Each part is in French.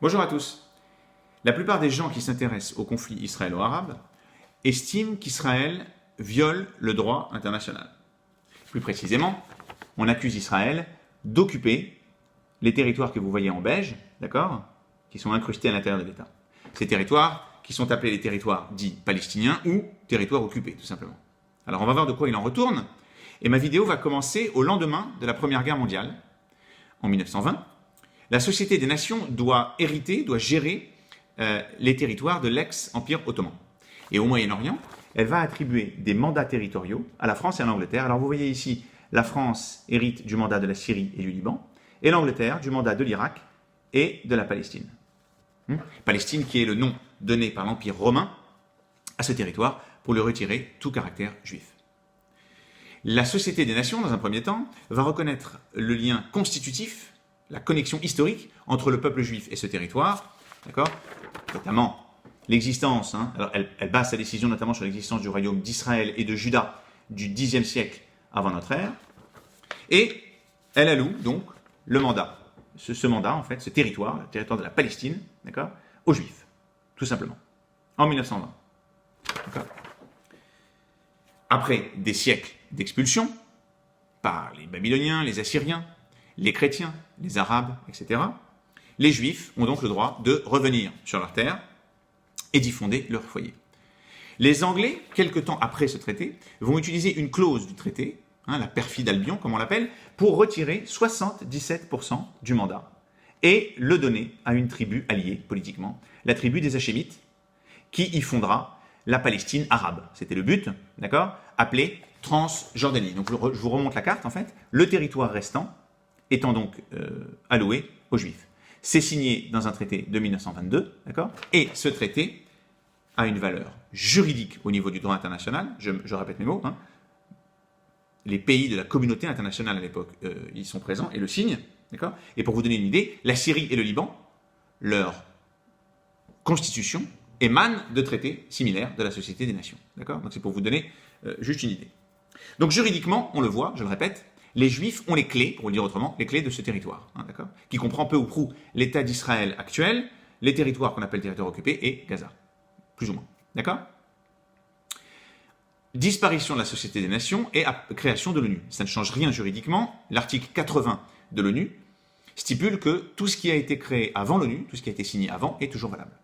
Bonjour à tous. La plupart des gens qui s'intéressent au conflit israélo-arabe estiment qu'Israël viole le droit international. Plus précisément, on accuse Israël d'occuper les territoires que vous voyez en beige, d'accord, qui sont incrustés à l'intérieur de l'État. Ces territoires qui sont appelés les territoires dits palestiniens ou territoires occupés, tout simplement. Alors on va voir de quoi il en retourne, et ma vidéo va commencer au lendemain de la Première Guerre mondiale, en 1920. La Société des Nations doit gérer les territoires de l'ex-Empire ottoman. Et au Moyen-Orient, elle va attribuer des mandats territoriaux à la France et à l'Angleterre. Alors vous voyez ici, la France hérite du mandat de la Syrie et du Liban, et l'Angleterre du mandat de l'Irak et de la Palestine. Palestine qui est le nom donné par l'Empire romain à ce territoire pour lui retirer tout caractère juif. La Société des Nations, dans un premier temps, va reconnaître le lien constitutif, la connexion historique entre le peuple juif et ce territoire, d'accord, notamment l'existence, alors elle base sa décision notamment sur l'existence du royaume d'Israël et de Juda du Xe siècle avant notre ère, et elle alloue donc le mandat, ce mandat en fait, ce territoire, le territoire de la Palestine, d'accord, aux Juifs, tout simplement, en 1920. D'accord. Après des siècles d'expulsion par les Babyloniens, les Assyriens, les chrétiens, les arabes, etc., les juifs ont donc le droit de revenir sur leur terre et d'y fonder leur foyer. Les Anglais, quelque temps après ce traité, vont utiliser une clause du traité, la perfide Albion, comme on l'appelle, pour retirer 77% du mandat et le donner à une tribu alliée politiquement, la tribu des Hachémites, qui y fondera la Palestine arabe. C'était le but, d'accord, appelé Transjordanie. Donc je vous remonte la carte, en fait. Le territoire restant étant donc alloué aux Juifs. C'est signé dans un traité de 1922, d'accord, et ce traité a une valeur juridique au niveau du droit international, je répète mes mots, les pays de la communauté internationale à l'époque, ils sont présents et le signent, d'accord, et pour vous donner une idée, la Syrie et le Liban, leur constitution émane de traités similaires de la Société des Nations, d'accord, donc c'est pour vous donner juste une idée. Donc juridiquement, on le voit, je le répète, les Juifs ont les clés, pour le dire autrement, les clés de ce territoire, d'accord, qui comprend peu ou prou l'État d'Israël actuel, les territoires qu'on appelle territoires occupés et Gaza, plus ou moins, d'accord. Disparition de la Société des Nations et création de l'ONU. Ça ne change rien juridiquement. L'article 80 de l'ONU stipule que tout ce qui a été créé avant l'ONU, tout ce qui a été signé avant, est toujours valable.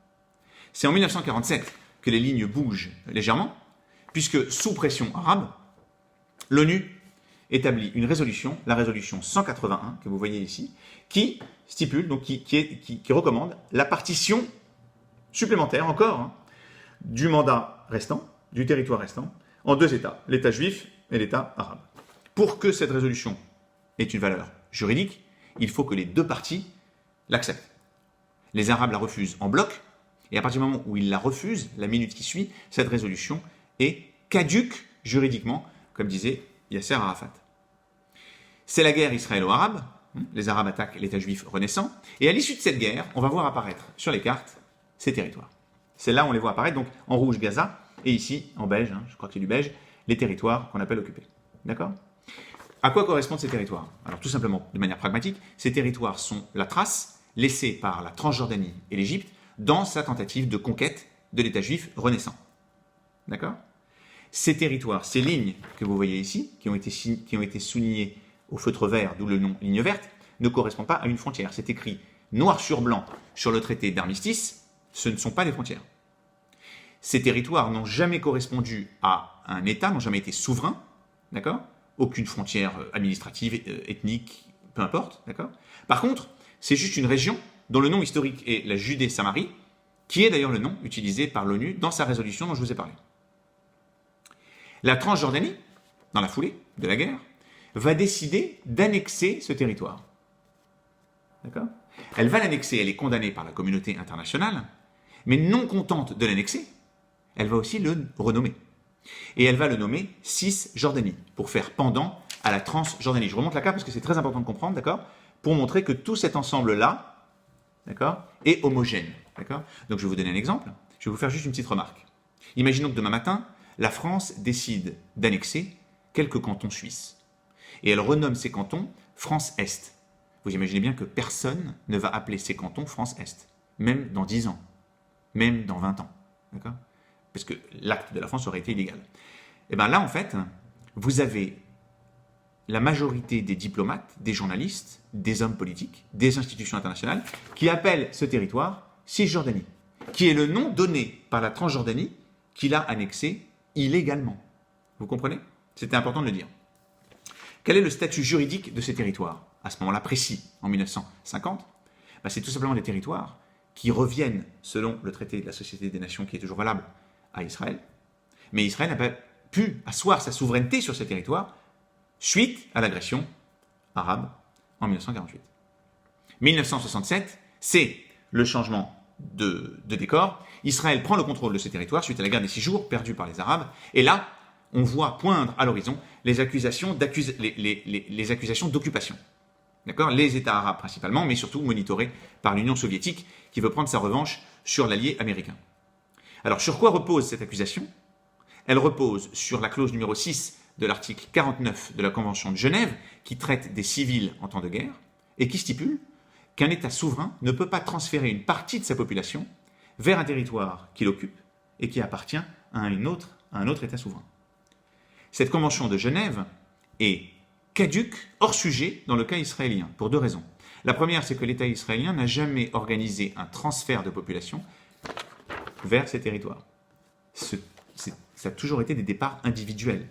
C'est en 1947 que les lignes bougent légèrement, puisque sous pression arabe, l'ONU établit une résolution, la résolution 181, que vous voyez ici, qui stipule, donc qui recommande la partition supplémentaire encore du mandat restant, du territoire restant, en deux États, l'État juif et l'État arabe. Pour que cette résolution ait une valeur juridique, il faut que les deux parties l'acceptent. Les Arabes la refusent en bloc, et à partir du moment où ils la refusent, la minute qui suit, cette résolution est caduque juridiquement, comme disait Yasser Arafat. C'est la guerre israélo-arabe, les Arabes attaquent l'État juif renaissant, et à l'issue de cette guerre, on va voir apparaître sur les cartes ces territoires. C'est là où on les voit apparaître, donc en rouge Gaza, et ici en beige, je crois que c'est du beige, les territoires qu'on appelle occupés. D'accord ? À quoi correspondent ces territoires ? Alors tout simplement, de manière pragmatique, ces territoires sont la trace laissée par la Transjordanie et l'Égypte dans sa tentative de conquête de l'État juif renaissant. D'accord ? Ces territoires, ces lignes que vous voyez ici, qui ont été soulignées au feutre vert, d'où le nom ligne verte, ne correspondent pas à une frontière. C'est écrit noir sur blanc sur le traité d'armistice, ce ne sont pas des frontières. Ces territoires n'ont jamais correspondu à un État, n'ont jamais été souverains, d'accord ? Aucune frontière administrative, ethnique, peu importe, d'accord ? Par contre, c'est juste une région dont le nom historique est la Judée-Samarie, qui est d'ailleurs le nom utilisé par l'ONU dans sa résolution dont je vous ai parlé. La Transjordanie, dans la foulée de la guerre, va décider d'annexer ce territoire. D'accord ? Elle va l'annexer, elle est condamnée par la communauté internationale, mais non contente de l'annexer, elle va aussi le renommer. Et elle va le nommer Cisjordanie, pour faire pendant à la Transjordanie. Je remonte la carte parce que c'est très important de comprendre, d'accord ? Pour montrer que tout cet ensemble-là, d'accord, est homogène. D'accord ? Donc je vais vous donner un exemple, je vais vous faire juste une petite remarque. Imaginons que demain matin, la France décide d'annexer quelques cantons suisses. Et elle renomme ces cantons France-Est. Vous imaginez bien que personne ne va appeler ces cantons France-Est. même dans 10 ans, même dans 20 ans. D'accord ? Parce que l'acte de la France aurait été illégal. Et bien là, en fait, vous avez la majorité des diplomates, des journalistes, des hommes politiques, des institutions internationales qui appellent ce territoire Cisjordanie, qui est le nom donné par la Transjordanie qu'il a annexé illégalement. Vous comprenez ? C'était important de le dire. Quel est le statut juridique de ces territoires à ce moment-là précis, en 1950 ? Ben, c'est tout simplement des territoires qui reviennent, selon le traité de la Société des Nations qui est toujours valable, à Israël. Mais Israël n'a pas pu asseoir sa souveraineté sur ces territoires suite à l'agression arabe en 1948. 1967, c'est le changement de décor. Israël prend le contrôle de ces territoires suite à la guerre des 6 jours perdue par les Arabes. Et là, on voit poindre à l'horizon les accusations d'occupation. D'accord ? Les États arabes principalement, mais surtout monitorés par l'Union soviétique qui veut prendre sa revanche sur l'allié américain. Alors, sur quoi repose cette accusation ? Elle repose sur la clause numéro 6 de l'article 49 de la Convention de Genève qui traite des civils en temps de guerre et qui stipule qu'un État souverain ne peut pas transférer une partie de sa population vers un territoire qu'il occupe et qui appartient à un autre État souverain. Cette Convention de Genève est caduque, hors sujet, dans le cas israélien, pour 2 raisons. La première, c'est que l'État israélien n'a jamais organisé un transfert de population vers ces territoires. Ça a toujours été des départs individuels,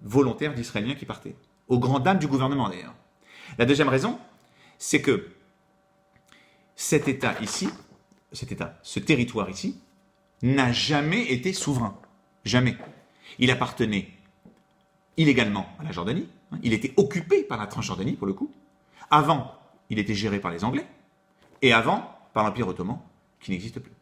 volontaires d'Israéliens qui partaient, aux grandes dames du gouvernement d'ailleurs. La deuxième raison, c'est que cet État ici, ce territoire ici, n'a jamais été souverain. Jamais. Il appartenait illégalement à la Jordanie. Il était occupé par la Transjordanie, pour le coup. Avant, il était géré par les Anglais. Et avant, par l'Empire ottoman, qui n'existe plus.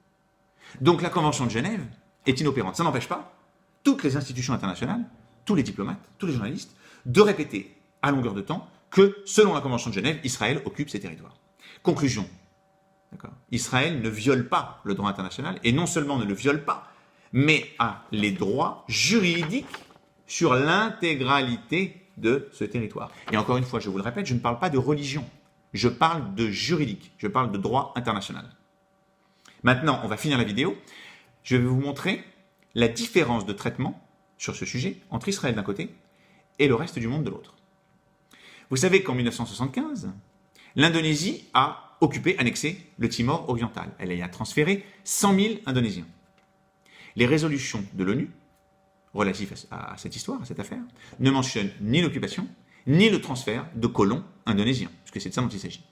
Donc la Convention de Genève est inopérante. Ça n'empêche pas toutes les institutions internationales, tous les diplomates, tous les journalistes, de répéter à longueur de temps que, selon la Convention de Genève, Israël occupe ces territoires. Conclusion. D'accord ? Israël ne viole pas le droit international, et non seulement ne le viole pas, mais a les droits juridiques sur l'intégralité de ce territoire. Et encore une fois, je vous le répète, je ne parle pas de religion, je parle de juridique, je parle de droit international. Maintenant, on va finir la vidéo. Je vais vous montrer la différence de traitement sur ce sujet entre Israël d'un côté et le reste du monde de l'autre. Vous savez qu'en 1975, l'Indonésie a occupé, annexé le Timor oriental. Elle y a transféré 100 000 Indonésiens. Les résolutions de l'ONU relatives à cette histoire, à cette affaire, ne mentionnent ni l'occupation, ni le transfert de colons indonésiens, puisque c'est de ça dont il s'agit.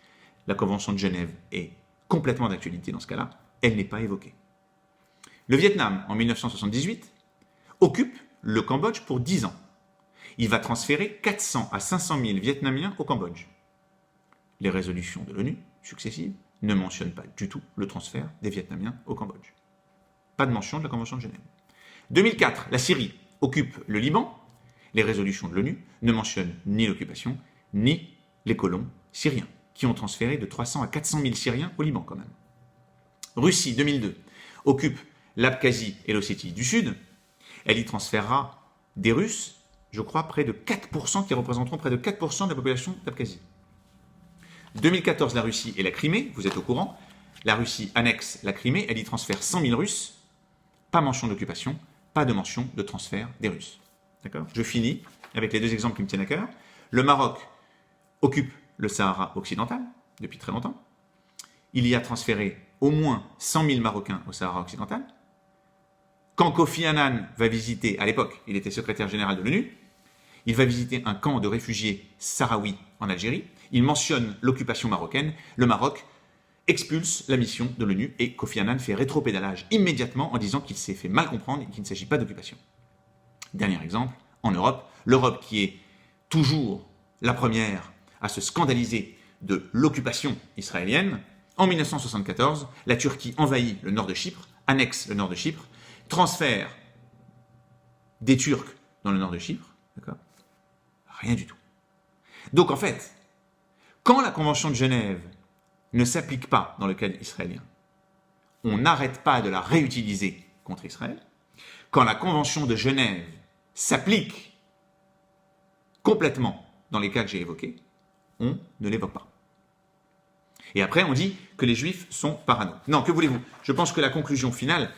La Convention de Genève est complètement d'actualité dans ce cas-là, elle n'est pas évoquée. Le Vietnam, en 1978, occupe le Cambodge pour 10 ans. Il va transférer 400 à 500 000 Vietnamiens au Cambodge. Les résolutions de l'ONU, successives, ne mentionnent pas du tout le transfert des Vietnamiens au Cambodge. Pas de mention de la Convention de Genève. 2004, la Syrie occupe le Liban. Les résolutions de l'ONU ne mentionnent ni l'occupation, ni les colons syriens, qui ont transféré de 300 à 400 000 Syriens au Liban quand même. Russie, 2002, occupe l'Abkhazie et l'Ossétie du Sud. Elle y transférera des Russes, je crois, près de 4%, qui représenteront près de 4% de la population d'Abkhazie. 2014, la Russie et la Crimée, vous êtes au courant. La Russie annexe la Crimée, elle y transfère 100 000 Russes. Pas mention d'occupation, pas de mention de transfert des Russes. D'accord ? Je finis avec les 2 exemples qui me tiennent à cœur. Le Maroc occupe le Sahara occidental depuis très longtemps. Il y a transféré au moins 100 000 Marocains au Sahara occidental. Quand Kofi Annan va visiter, à l'époque, il était secrétaire général de l'ONU, il va visiter un camp de réfugiés sahraouis en Algérie. Il mentionne l'occupation marocaine. Le Maroc expulse la mission de l'ONU et Kofi Annan fait rétropédalage immédiatement en disant qu'il s'est fait mal comprendre et qu'il ne s'agit pas d'occupation. Dernier exemple, en Europe, l'Europe qui est toujours la première à se scandaliser de l'occupation israélienne. En 1974, la Turquie envahit le nord de Chypre, annexe le nord de Chypre, transfère des Turcs dans le nord de Chypre, d'accord ? Rien du tout. Donc en fait, quand la Convention de Genève ne s'applique pas dans le cas israélien, on n'arrête pas de la réutiliser contre Israël. Quand la Convention de Genève s'applique complètement dans les cas que j'ai évoqués, on ne l'évoque pas. Et après, on dit que les Juifs sont parano. Non, que voulez-vous? Je pense que la conclusion finale,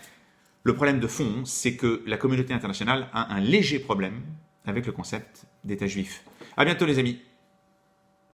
le problème de fond, c'est que la communauté internationale a un léger problème avec le concept d'État juif. À bientôt les amis.